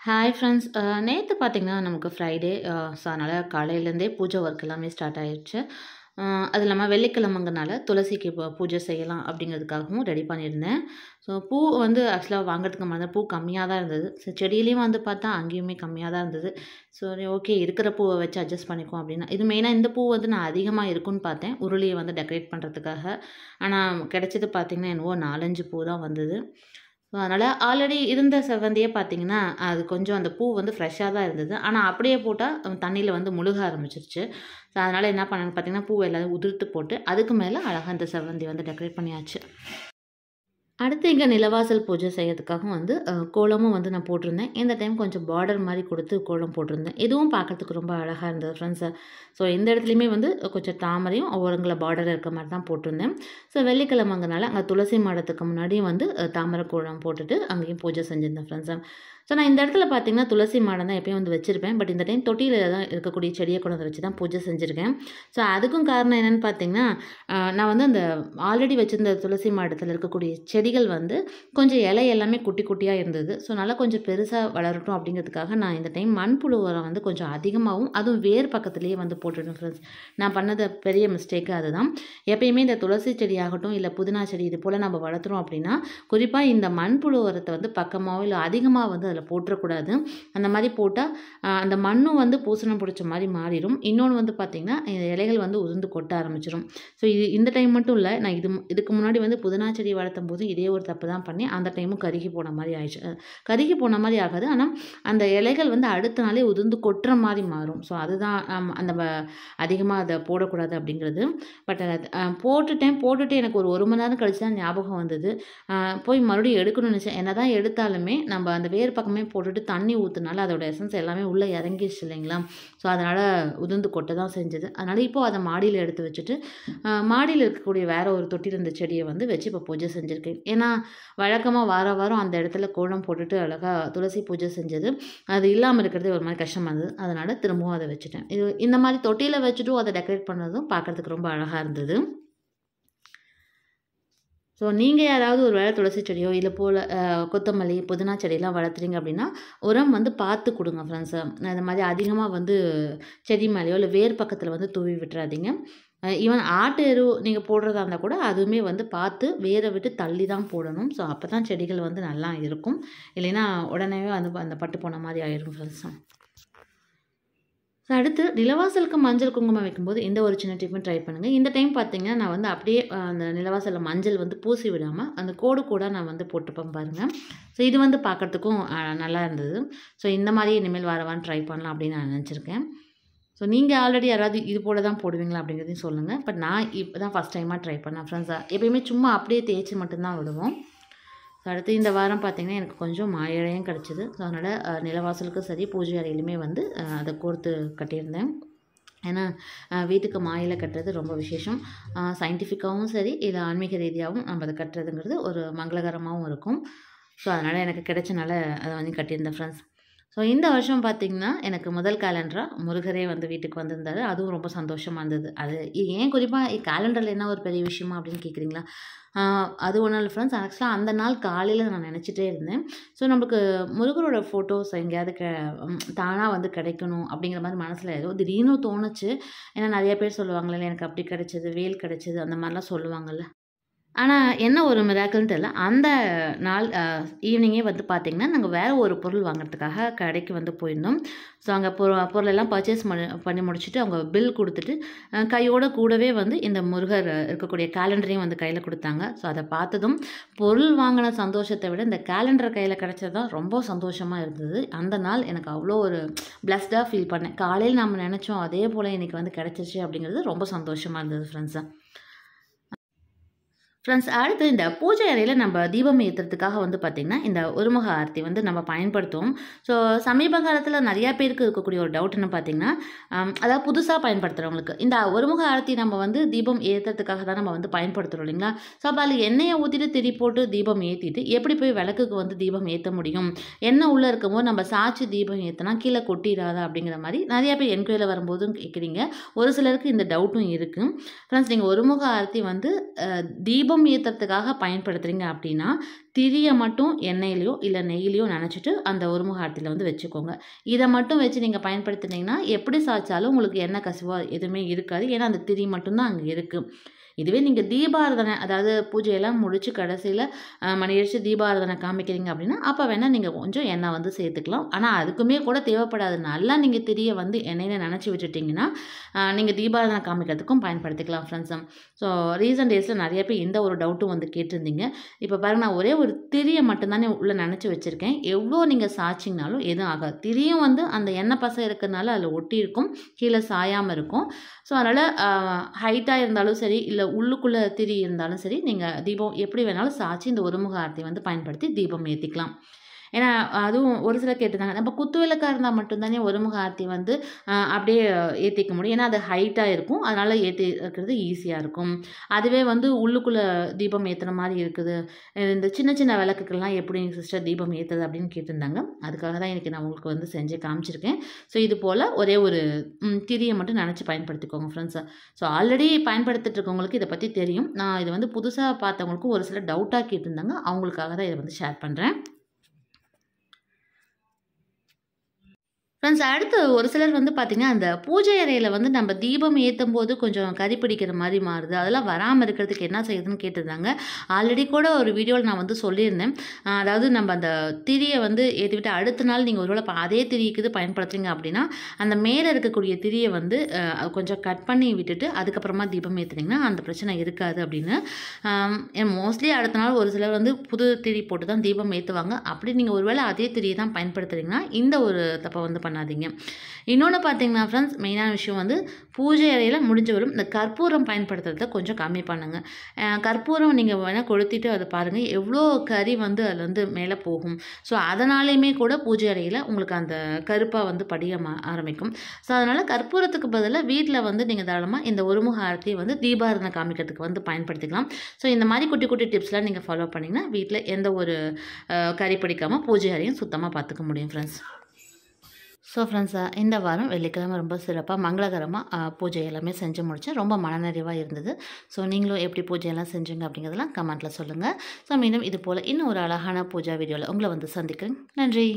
Hi friends. நேத்து பார்த்தீங்கன்னா, நமக்கு ஃப்ரைடே. ஸோ, அதனால காலையிலேருந்தே பூஜை ஒர்க் எல்லாமே ஸ்டார்ட் ஆயிருச்சு. அது இல்லாம வெள்ளிக்கிழமைங்கிறனால துளசிக்கு பூஜை செய்யலாம் அப்படிங்கிறதுக்காகவும் ரெடி பண்ணியிருந்தேன். ஸோ, பூ வந்து ஆக்சுவலா வாங்குறதுக்கு பூ கம்மியா தான் இருந்தது. ஸோ, செடியிலயும் வந்து பார்த்தா அங்கேயுமே கம்மியா தான் இருந்தது. சரி, ஓகே, இருக்கிற பூவ வச்சு அட்ஜஸ்ட் பண்ணிக்குவோம் அப்படின்னா, இது மெயினா இந்த பூ வந்து நான் அதிகமா இருக்குன்னு பார்த்தேன், உருளிய வந்து டெக்கரேட் பண்ணுறதுக்காக. ஆனா கிடைச்சது பார்த்தீங்கன்னா, என்னவோ 4, 5 பூ தான் வந்தது. ஸோ, அதனால ஆல்ரெடி இருந்த செவ்வந்தியே பார்த்தீங்கன்னா, அது கொஞ்சம் அந்த பூ வந்து ஃப்ரெஷ்ஷா தான் இருந்தது. ஆனா அப்படியே போட்டா தண்ணீல வந்து முழுக ஆரம்பிச்சுருச்சு. ஸோ, அதனால என்ன பண்ணேன்னு பார்த்தீங்கன்னா, பூவ எல்லாத்தையும் உதிர்த்து போட்டு, அதுக்கு மேல அழகா இந்த செவ்வந்தி வந்து டெக்கரேட் பண்ணியாச்சு. அடுத்து இங்க நிலவாசல் பூஜை செய்யறதுக்காகவும் வந்து கோலமும் வந்து நான் போட்டிருந்தேன். இந்த டைம் கொஞ்சம் பார்டர் மாரி கொடுத்து கோலம் போட்டிருந்தேன். இதுவும் பார்க்கறதுக்கு ரொம்ப அழகா இருந்தது ஃப்ரெண்ட்ஸ். ஸோ, இந்த இடத்துலயுமே வந்து கொஞ்சம் தாமரையும் ஓரங்கள்ல பார்டர் இருக்க மாரி தான் போட்டிருந்தேன். ஸோ, வெள்ளிக்கிழமைங்கனால அங்க துளசி மாடத்துக்கு முன்னாடியும் வந்து தாமரை கோலம் போட்டுட்டு அங்கேயும் பூஜை செஞ்சிருந்தேன் ஃப்ரெண்ட்ஸ். ஸோ, நான் இந்த இடத்துல பார்த்தீங்கன்னா, துளசி மாடம் தான் எப்பயும் வந்து வச்சிருப்பேன். பட் இந்த டைம் தொட்டியில தான் இருக்கக்கூடிய செடியை கொண்டு வந்து வச்சு தான் பூஜை செஞ்சுருக்கேன். ஸோ, அதுக்கும் காரணம் என்னன்னு பார்த்தீங்கன்னா, நான் வந்து அந்த ஆல்ரெடி வச்சிருந்த துளசி மாடத்துல இருக்கக்கூடிய செடிகள் வந்து கொஞ்சம் இலை எல்லாமே குட்டி குட்டியா இருந்தது. ஸோ, நல்லா கொஞ்சம் பெருசா வளரட்டும் அப்படிங்கிறதுக்காக நான் இந்த டைம் மண்புழு உரம் வந்து கொஞ்சம் அதிகமாகவும், அதுவும் வேர் பக்கத்திலேயே வந்து போட்டுட்டேன் ஃப்ரெண்ட்ஸ். நான் பண்ணது பெரிய மிஸ்டேக்கு அதுதான். எப்பயுமே இந்த துளசி செடி ஆகட்டும், இல்ல புதினா செடி இது போல நம்ம வளர்த்துறோம் அப்படின்னா, குறிப்பா இந்த மண்புழு உரத்த வந்து பக்கமாவோ, இல்ல அதிகமா வந்து அதில போட்டுறக்கூடாது. அந்த மாரி போட்டா அந்த மண்ணும் வந்து பூசணம் பிடிச்ச மாரி மாறிடும். இன்னொன்னு வந்து பார்த்தீங்கன்னா, இலைகள் வந்து உதிர்ந்து கொட்ட ஆரம்பிச்சுரும். ஸோ, இந்த டைம் மட்டும் இல்ல. நான் இதுக்கு முன்னாடி வந்து புதினா செடி வளர்த்தம்போது இதே ஒரு தப்பு தான் பண்ணேன். அந்த டைமும் கருகி போன மாரி ஆயிடுச்சு. கருகி போன மாரி ஆகாது. ஆனா, அந்த இலைகள் வந்து அடுத்த நாளே உதிர்ந்து கொட்டுற மாரி மாறும். ஸோ, அதுதான் அந்த அதிகமா அத போடக்கூடாது அப்படிங்கிறது. பட் போட்டுட்டு எனக்கு ஒரு 1 மணி நேரம் கழிச்சு தான் ஞாபகம் வந்தது. போய் மறுபடியும் எடுக்கணும்னு நினச்சேன். என்னதான் எடுத்தாலுமே நம்ம அந்த வேர் பக்கமே போட்டுட்டு தண்ணி ஊத்துனால அதோட எசன்ஸ் எல்லாமே உள்ள இறங்கிருச்சு இல்லைங்களா? ஸோ, அதனால உதிர்ந்து கொட்ட தான் செஞ்சது. அதனால இப்போ அத மாடியில எடுத்து வச்சுட்டு, மாடியில இருக்கக்கூடிய வேற ஒரு தொட்டியில இருந்த செடிய வந்து வச்சு இப்போ பூஜை செஞ்சிருக்கேன். ஏன்னா, வழக்கமா வாரம் அந்த இடத்துல கோலம் போட்டுட்டு அழகா துளசி பூஜை செஞ்சது, அது இல்லாம இருக்கிறது ஒரு மாரி கஷ்டமா இருந்தது. அதனால திரும்பவும் அத வச்சுட்டேன். இந்த மாரி தொட்டியில வச்சுட்டும் அத டெக்கரேட் பண்ணதும் பார்க்கறதுக்கு ரொம்ப அழகா இருந்தது. ஸோ, நீங்க யாராவது ஒரு வேளை துளசி செடியோ, இல்ல போல கொத்தமல்லி, புதினா செடியெல்லாம் வளர்த்துறீங்க அப்படின்னா, உரம் வந்து பார்த்து குடுங்க ஃப்ரெண்ட்ஸ். அது மாரி அதிகமா வந்து செடி மேலயோ, இல்ல வேர் பக்கத்துல வந்து தூவி விட்டுறாதீங்க. ஈவன் ஆட்டு எரு நீங்க போடுறதா இருந்தா கூட, அதுவுமே வந்து பார்த்து வேர விட்டு தள்ளி தான் போடணும். ஸோ, அப்பதான் செடிகள் வந்து நல்லா இருக்கும். இல்லைன்னா உடனேவே வந்து அந்த பட்டு போன மாரி ஆயிரும் ஃப்ரெண்ட்ஸ். ஸோ, அடுத்து நிலவாசலுக்கு மஞ்சள், குங்குமம் வைக்கும்போது இந்த ஒரு சின்ன டிப்பும் ட்ரை பண்ணுங்க. இந்த டைம் பார்த்தீங்கன்னா, நான் வந்து அப்படியே அந்த நிலவாசல்ல மஞ்சள் வந்து பூசி விடாம, அந்த கோடா நான் வந்து போட்டுப்பேன் பாருங்க. ஸோ, இது வந்து பார்க்கறதுக்கும் நல்லா இருந்தது. ஸோ, இந்த மாரி இனிமேல் வாரம் ட்ரை பண்ணலாம் அப்படின்னு நான் நினச்சிருக்கேன். ஸோ, நீங்க ஆல்ரெடி யாராவது இது போல தான் போடுவீங்களா அப்படிங்கிறதையும் சொல்லுங்க. பட் நான் இப்ப தான் ஃபர்ஸ்ட் டைமா ட்ரை பண்ணேன் ஃப்ரெண்ட்ஸ். எப்பயுமே சும்மா அப்படியே தேய்ச்சு மட்டும் தான் விடுவோம். ஸோ, அடுத்து இந்த வாரம் பார்த்தீங்கன்னா, எனக்கு கொஞ்சம் இலையும் கிடச்சிது. ஸோ, அதனால நிலவாசலுக்கும் சரி, பூஜை அறையிலுமே வந்து அத கோர்த்து கட்டியிருந்தேன். ஏன்னா, வீட்டுக்கு இலை கட்டுறது ரொம்ப விசேஷம். சயின்டிஃபிக்காவும் சரி, இல்ல ஆன்மீக ரீதியாவும் நம்ம அத கட்டுறதுங்கிறது ஒரு மங்களகரமாவும் இருக்கும். ஸோ, அதனால எனக்கு கிடைச்சனால அத வந்து கட்டியிருந்தேன் ஃப்ரெண்ட்ஸ். ஸோ, இந்த வருஷம் பார்த்தீங்கன்னா, எனக்கு முதல் கேலண்டரா முருகரே வந்து வீட்டுக்கு வந்திருந்தாரு. அதுவும் ரொம்ப சந்தோஷமா இருந்தது. அது ஏன் குறிப்பா கேலண்டர்ல என்ன ஒரு பெரிய விஷயமா அப்படின்னு கேட்குறீங்களா? அது ஒண்ணும் இல்ல ஃப்ரெண்ட்ஸ். ஆக்சுவலா அந்த நாள் காலையில நான் நினச்சிட்டே இருந்தேன். ஸோ, நமக்கு முருகரோட ஃபோட்டோஸ் எங்கேயாவது தானா வந்து கிடைக்கணும் அப்படிங்கிற மாரி மனசுல ஏதோ திடீர்னு தோணுச்சு. ஏன்னா நெறைய பேர் சொல்லுவாங்கல்ல, எனக்கு அப்படி கிடைச்சது, வேல் கிடைச்சது அந்த மாரிலாம் சொல்லுவாங்கல்ல. ஆனா, என்ன ஒரு மிராக்கிள்ன்னு தெரியல. அந்த நாள் ஈவினிங்கே வந்து பார்த்தீங்கன்னா, நாங்க வேற ஒரு பொருள் வாங்குறதுக்காக கடைக்கு வந்து போயிருந்தோம். ஸோ, அங்க பொருளெல்லாம் பர்ச்சேஸ் பண்ணி முடிச்சுட்டு, அவங்க பில் குடுத்துட்டு, கையோட கூடவே வந்து இந்த முருகர் இருக்கக்கூடிய கேலண்டரையும் வந்து கையில குடுத்தாங்க. ஸோ, அத பார்த்ததும் பொருள் வாங்குன சந்தோஷத்த விட, இந்த கேலண்டர் கையில கிடைச்சது தான் ரொம்ப சந்தோஷமா இருந்தது. அந்த நாள் எனக்கு அவ்வளோ ஒரு பிளஸ்டா ஃபீல் பண்ணேன். காலையில நம்ம நெனச்சோம், அதே போல இன்னைக்கு வந்து கிடைச்சிச்சு அப்படிங்கிறது ரொம்ப சந்தோஷமா இருந்தது ஃப்ரெண்ட்ஸ். ஃப்ரெண்ட்ஸ், அடுத்து இந்த பூஜை அறையில நம்ம தீபம் ஏத்துறதுக்காக வந்து பார்த்தீங்கன்னா, இந்த ஒருமுக ஆரத்தி வந்து நம்ம பயன்படுத்துவோம். ஸோ, சமீப காலத்தில நெறையா பேருக்கு இருக்கக்கூடிய ஒரு டவுட் என்ன பார்த்தீங்கன்னா, அதாவது புதுசா பயன்படுத்துறவங்களுக்கு, இந்த ஒருமுக ஆரத்தி நம்ம வந்து தீபம் ஏத்துறதுக்காக தான் நம்ம வந்து பயன்படுத்துறோம் இல்லைங்களா? ஸோ, அப்ப அதில எண்ணெய ஊத்திட்டு திரி போட்டு தீபம் ஏத்திட்டு, எப்படி போய் விளக்குக்கு வந்து தீபம் ஏத்த முடியும்? எண்ணெய் உள்ள இருக்கும்போது நம்ம சாய்ச்சி தீபம் ஏத்துனா கீழ கொட்டிறாதா? அப்படிங்கிற மாரி நெறையா பேர் என்கொயரில வரும்போதும் கேட்குறீங்க. ஒரு சிலருக்கு இந்த டவுட்டும் இருக்கு. ஃப்ரெண்ட்ஸ், நீங்க ஒருமுக ஆரத்தி வந்து தீபம் ஏத்துறதுக்காக பயன்படுத்துறீங்க அப்படின்னா, திரிய மட்டும் எண்ணெயிலையோ இல்லை நெய்யிலையோ நனைச்சிட்டு அந்த ஒருமுக ஆரத்தியில் வந்து வச்சுக்கோங்க. இதை மட்டும் வச்சு நீங்கள் பயன்படுத்தினீங்கன்னா எப்படி சாய்ச்சாலும் உங்களுக்கு எண்ணெய் கசிவோ எதுவுமே இருக்காது. ஏன்னா அந்த திரி மட்டும்தான் அங்கே இருக்குது. இதுவே நீங்கள் தீபாராதனை அதாவது பூஜையெல்லாம் முடிச்சு கடைசியில் மணி அடிச்சு தீபாராதனை காமிக்கிறீங்க அப்படின்னா அப்போ வேணால் நீங்கள் கொஞ்சம் எண்ணெய் வந்து சேர்த்துக்கலாம். ஆனால் அதுக்குமே கூட தேவைப்படாது. நல்லா நீங்கள் திரியை வந்து எண்ணெயில் நனைச்சி விட்டுட்டிங்கன்னா நீங்கள் தீபாராதனை காமிக்கிறதுக்கும் பயன்படுத்திக்கலாம் ஃப்ரெண்ட்ஸ். ஸோ ரீசன்ட் டேஸில் நிறைய பேர் இந்த ஒரு டவுட்டும் வந்து கேட்டிருந்தீங்க. இப்போ பாருங்கள், நான் ஒரே ஒரு திரியை மட்டும்தானே உள்ளே நினச்சி வச்சுருக்கேன். எவ்வளோ நீங்கள் சாய்ச்சிங்கனாலும் எதுவும் ஆகாது. திரியும் வந்து அந்த எண்ணெய் பசை இருக்கிறதுனால அதில் ஒட்டி இருக்கும், கீழே சாயாமல் இருக்கும். ஸோ அதனால் ஹைட்டாக இருந்தாலும் சரி இல்லை உள்ளுக்குள்ளே திரி இருந்தாலும் சரி நீங்கள் தீபம் எப்படி வேணாலும் சாய்ச்சி இந்த ஒருமுக ஆரத்தி வந்து பயன்படுத்தி தீபம் ஏற்றிக்கலாம். ஏன்னா அதுவும் ஒரு சிலர் கேட்டிருந்தாங்க, நம்ம குத்து விளக்காக இருந்தால் மட்டும்தானே ஒருமுக ஆரத்தி வந்து அப்படியே ஏற்றிக்க முடியும். ஏன்னா அது ஹைட்டாக இருக்கும், அதனால் ஏற்றி இருக்கிறது ஈஸியாக இருக்கும். அதுவே வந்து உள்ளுக்குள்ளே தீபம் ஏற்றுன மாதிரி இருக்குது, இந்த சின்ன சின்ன விளக்குக்கெல்லாம் எப்படி சிஸ்டர் தீபம் ஏற்றுது அப்படின்னு கேட்டிருந்தாங்க. அதுக்காக தான் இன்றைக்கி நான் உங்களுக்கு வந்து செஞ்சு காமிச்சிருக்கேன். ஸோ இது போல் ஒரே ஒரு திரியை மட்டும் நினச்சி பயன்படுத்திக்கோங்க ஃப்ரெண்ட்ஸ். ஸோ ஆல்ரெடி பயன்படுத்திட்டு இருக்கவங்களுக்கு இதை பற்றி தெரியும். நான் இதை வந்து புதுசாக பார்த்தவங்களுக்கும் ஒரு சில டவுட்டாக கேட்டிருந்தாங்க, அவங்களுக்காக தான் இதை வந்து ஷேர் பண்ணுறேன். ஃப்ரெண்ட்ஸ், அடுத்து ஒரு சிலர் வந்து பார்த்திங்கன்னா அந்த பூஜை அறையில் வந்து நம்ம தீபம் ஏற்றும் போது கொஞ்சம் கரி பிடிக்கிற மாதிரி மாறுது, அதெல்லாம் வராமல் இருக்கிறதுக்கு என்ன செய்யுதுன்னு கேட்டிருந்தாங்க. ஆல்ரெடி கூட ஒரு வீடியோவில் நான் வந்து சொல்லியிருந்தேன். அதாவது நம்ம அந்த திரியை வந்து ஏற்றிவிட்டு அடுத்த நாள் நீங்கள் ஒருவேளை அதே திரிக்கு இது பயன்படுத்துறீங்க அப்படின்னா அந்த மேலே இருக்கக்கூடிய திரியை வந்து கொஞ்சம் கட் பண்ணி விட்டுட்டு அதுக்கப்புறமா தீபம் ஏற்றுனீங்கன்னா அந்த பிரச்சனை இருக்காது அப்படின்னு. மோஸ்ட்லி அடுத்த நாள் ஒரு சிலர் வந்து புது திரி போட்டு தான் தீபம் ஏற்றுவாங்க. அப்படி நீங்கள் ஒருவேளை அதே திரியை தான் பயன்படுத்துகிறீங்கன்னா இந்த ஒரு தப்பை வந்து பண்ணாதீங்க. இன்னொன்று பார்த்தீங்கன்னா ஃப்ரெண்ட்ஸ், மெயினான விஷயம் வந்து பூஜை அறையில் முடிஞ்ச வரும் இந்த கற்பூரம் பயன்படுத்துறத கொஞ்சம் கம்மி பண்ணுங்கள். கற்பூரம் நீங்கள் வேணால் கொளுத்திட்டு அதை பாருங்கள், எவ்வளோ கறி வந்து அதில் வந்து மேலே போகும். ஸோ அதனாலேயுமே கூட பூஜை அறையில் உங்களுக்கு அந்த கருப்பாக வந்து படிய ஆரம்பிக்கும். ஸோ அதனால் கற்பூரத்துக்கு பதிலாக வீட்டில் வந்து நீங்கள் தாராளமாக இந்த ஒருமுக ஆரத்தியை வந்து தீபாராதனை காமிக்கிறதுக்கு வந்து பயன்படுத்திக்கலாம். ஸோ இந்த மாதிரி குட்டி குட்டி டிப்ஸ்லாம் நீங்கள் ஃபாலோ பண்ணிங்கன்னா வீட்டில் எந்த ஒரு கறி பிடிக்காமல் பூஜை அறையும் சுத்தமாக பார்த்துக்க முடியும் ஃப்ரெண்ட்ஸ். ஸோ ஃப்ரெண்ட்ஸ், இந்த வாரம் வெள்ளிக்கிழமை ரொம்ப சிறப்பாக மங்களகரமாக பூஜை எல்லாமே செஞ்சு முடித்தேன். ரொம்ப மனநிறைவாக இருந்தது. ஸோ நீங்களும் எப்படி பூஜையெல்லாம் செஞ்சீங்க அப்படிங்கிறதெல்லாம் கமெண்ட்டில் சொல்லுங்கள். ஸோ மீண்டும் இது போல் இன்னும் ஒரு அழகான பூஜா வீடியோவில் உங்களை வந்து சந்திக்கிறேன். நன்றி.